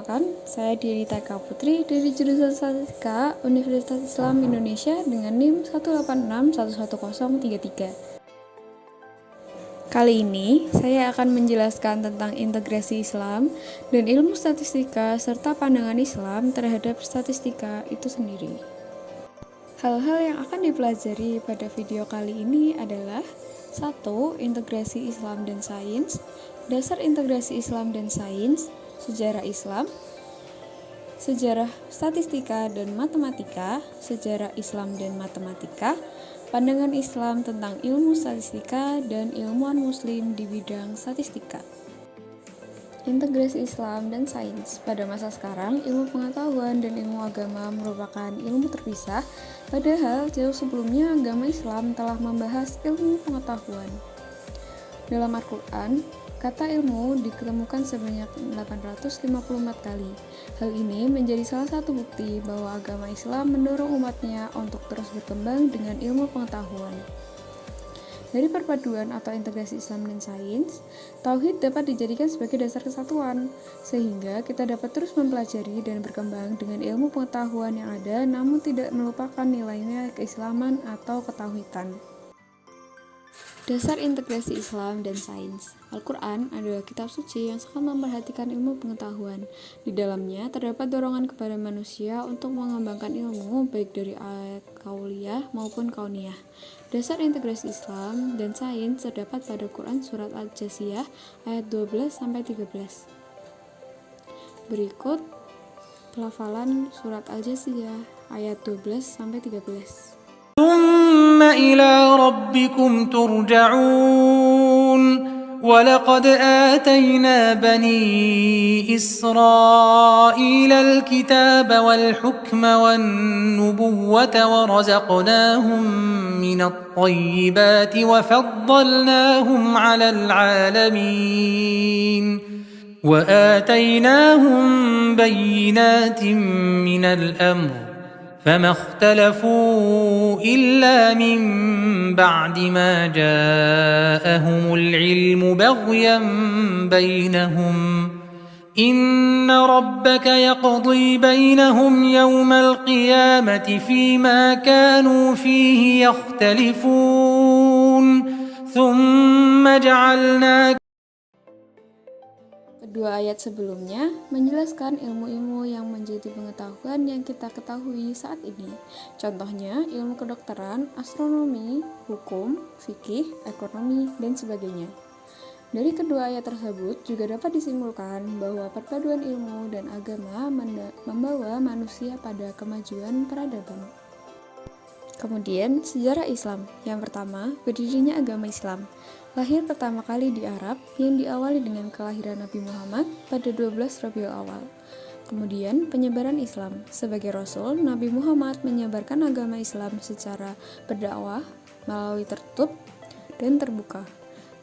Perkenalkan, saya Dirita Eka Putri dari jurusan Statistika Universitas Islam Indonesia dengan NIM 186111033. Kali ini, saya akan menjelaskan tentang integrasi Islam dan ilmu statistika serta pandangan Islam terhadap statistika itu sendiri. Hal-hal yang akan dipelajari pada video kali ini adalah 1. Integrasi Islam dan sains, dasar integrasi Islam dan sains, sejarah Islam, sejarah statistika dan matematika, sejarah Islam dan matematika, pandangan Islam tentang ilmu statistika dan ilmuwan muslim di bidang statistika. Integrasi Islam dan sains. Pada masa sekarang, ilmu pengetahuan dan ilmu agama merupakan ilmu terpisah, padahal jauh sebelumnya agama Islam telah membahas ilmu pengetahuan. Dalam Al-Quran, kata ilmu ditemukan sebanyak 854 kali. Hal ini menjadi salah satu bukti bahwa agama Islam mendorong umatnya untuk terus berkembang dengan ilmu pengetahuan. Dari perpaduan atau integrasi Islam dan sains, tauhid dapat dijadikan sebagai dasar kesatuan, sehingga kita dapat terus mempelajari dan berkembang dengan ilmu pengetahuan yang ada, namun tidak melupakan nilai-nilai keislaman atau ketauhidan. Dasar integrasi Islam dan sains. Al-Quran adalah kitab suci yang sangat memperhatikan ilmu pengetahuan. Di dalamnya terdapat dorongan kepada manusia untuk mengembangkan ilmu baik dari ayat kauliyah maupun kauniyah. Dasar integrasi Islam dan sains terdapat pada Quran surat Al-Jasiyah ayat 12-13. Berikut pelafalan surat Al-Jasiyah ayat 12-13. ثم إلى ربكم ترجعون ولقد آتينا بني إسرائيل الكتاب والحكم والنبوة ورزقناهم من الطيبات وفضلناهم على العالمين وآتيناهم بينات من الأمر فما اختلفوا إلا من بعد ما جاءهم العلم بغيا بينهم إن ربك يقضي بينهم يوم القيامة فيما كانوا فيه يختلفون ثم جعلناك. Kedua ayat sebelumnya menjelaskan ilmu-ilmu yang menjadi pengetahuan yang kita ketahui saat ini. Contohnya ilmu kedokteran, astronomi, hukum, fikih, ekonomi, dan sebagainya. Dari kedua ayat tersebut juga dapat disimpulkan bahwa perpaduan ilmu dan agama membawa manusia pada kemajuan peradaban. Kemudian, sejarah Islam. Yang pertama, berdirinya agama Islam. Lahir pertama kali di Arab yang diawali dengan kelahiran Nabi Muhammad pada 12 Rabiul Awal. Kemudian, penyebaran Islam. Sebagai Rasul, Nabi Muhammad menyebarkan agama Islam secara berdakwah, melalui tertutup dan terbuka.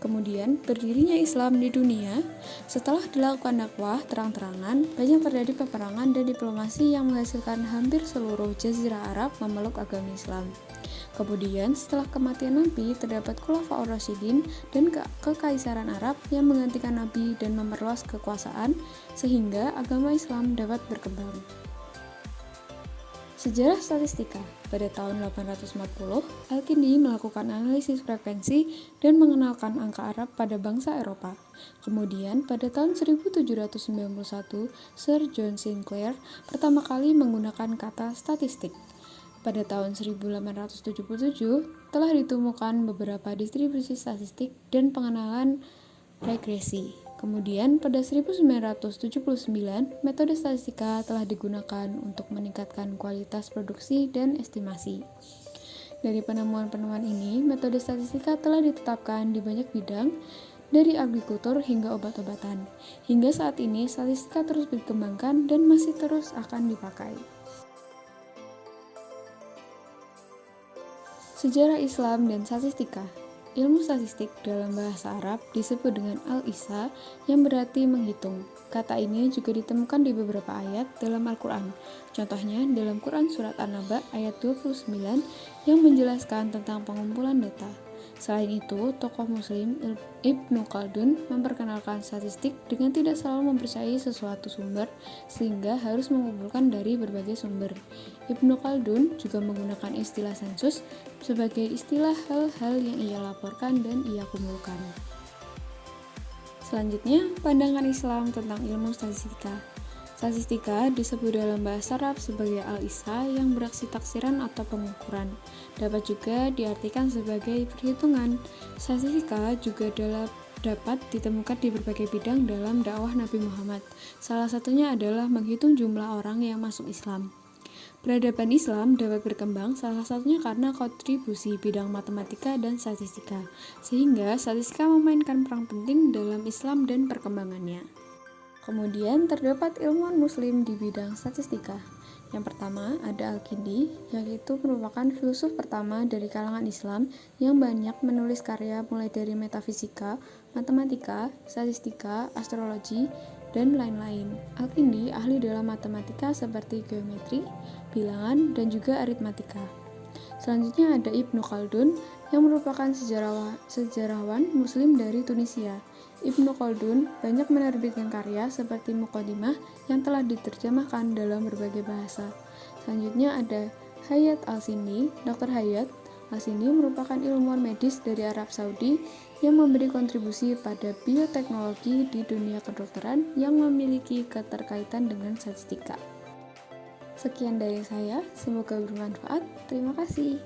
Kemudian, berdirinya Islam di dunia. Setelah dilakukan dakwah terang-terangan, banyak terjadi peperangan dan diplomasi yang menghasilkan hampir seluruh Jazirah Arab memeluk agama Islam. Kemudian, setelah kematian Nabi, terdapat Khulafaur Rasyidin dan kekaisaran Arab yang menggantikan Nabi dan memperluas kekuasaan, sehingga agama Islam dapat berkembang. Sejarah statistika. Pada tahun 840, Al-Kindi melakukan analisis frekuensi dan mengenalkan angka Arab pada bangsa Eropa. Kemudian, pada tahun 1791, Sir John Sinclair pertama kali menggunakan kata statistik. Pada tahun 1877, telah ditemukan beberapa distribusi statistik dan pengenalan regresi. Kemudian, pada 1979, metode statistika telah digunakan untuk meningkatkan kualitas produksi dan estimasi. Dari penemuan-penemuan ini, metode statistika telah ditetapkan di banyak bidang, dari agrikultur hingga obat-obatan. Hingga saat ini, statistika terus dikembangkan dan masih terus akan dipakai. Sejarah Islam dan statistika. Ilmu statistik dalam bahasa Arab disebut dengan al-ihsa yang berarti menghitung. Kata ini juga ditemukan di beberapa ayat dalam Al-Quran. Contohnya dalam Quran Surat An-Naba ayat 29 yang menjelaskan tentang pengumpulan data. Selain itu, tokoh muslim Ibnu Khaldun memperkenalkan statistik dengan tidak selalu mempercayai sesuatu sumber, sehingga harus mengumpulkan dari berbagai sumber. Ibnu Khaldun juga menggunakan istilah sensus sebagai istilah hal-hal yang ia laporkan dan ia kumpulkan. Selanjutnya, pandangan Islam tentang ilmu statistika. Statistika disebut dalam bahasa Arab sebagai al-isa yang berarti taksiran atau pengukuran. Dapat juga diartikan sebagai perhitungan. Statistika juga dapat ditemukan di berbagai bidang dalam dakwah Nabi Muhammad. Salah satunya adalah menghitung jumlah orang yang masuk Islam. Peradaban Islam dapat berkembang salah satunya karena kontribusi bidang matematika dan statistika, sehingga statistika memainkan peran penting dalam Islam dan perkembangannya. Kemudian terdapat ilmuwan muslim di bidang statistika. Yang pertama ada Al-Kindi, yaitu merupakan filsuf pertama dari kalangan Islam yang banyak menulis karya mulai dari metafisika, matematika, statistika, astrologi, dan lain-lain. Al-Kindi ahli dalam matematika seperti geometri, bilangan, dan juga aritmatika. Selanjutnya ada Ibnu Khaldun yang merupakan sejarawan muslim dari Tunisia. Ibnu Khaldun banyak menerbitkan karya seperti Muqaddimah yang telah diterjemahkan dalam berbagai bahasa. Selanjutnya ada Hayat Al-Sindi. Dr. Hayat Al-Sindi merupakan ilmuwan medis dari Arab Saudi yang memberi kontribusi pada bioteknologi di dunia kedokteran yang memiliki keterkaitan dengan statistika. Sekian dari saya, semoga bermanfaat. Terima kasih.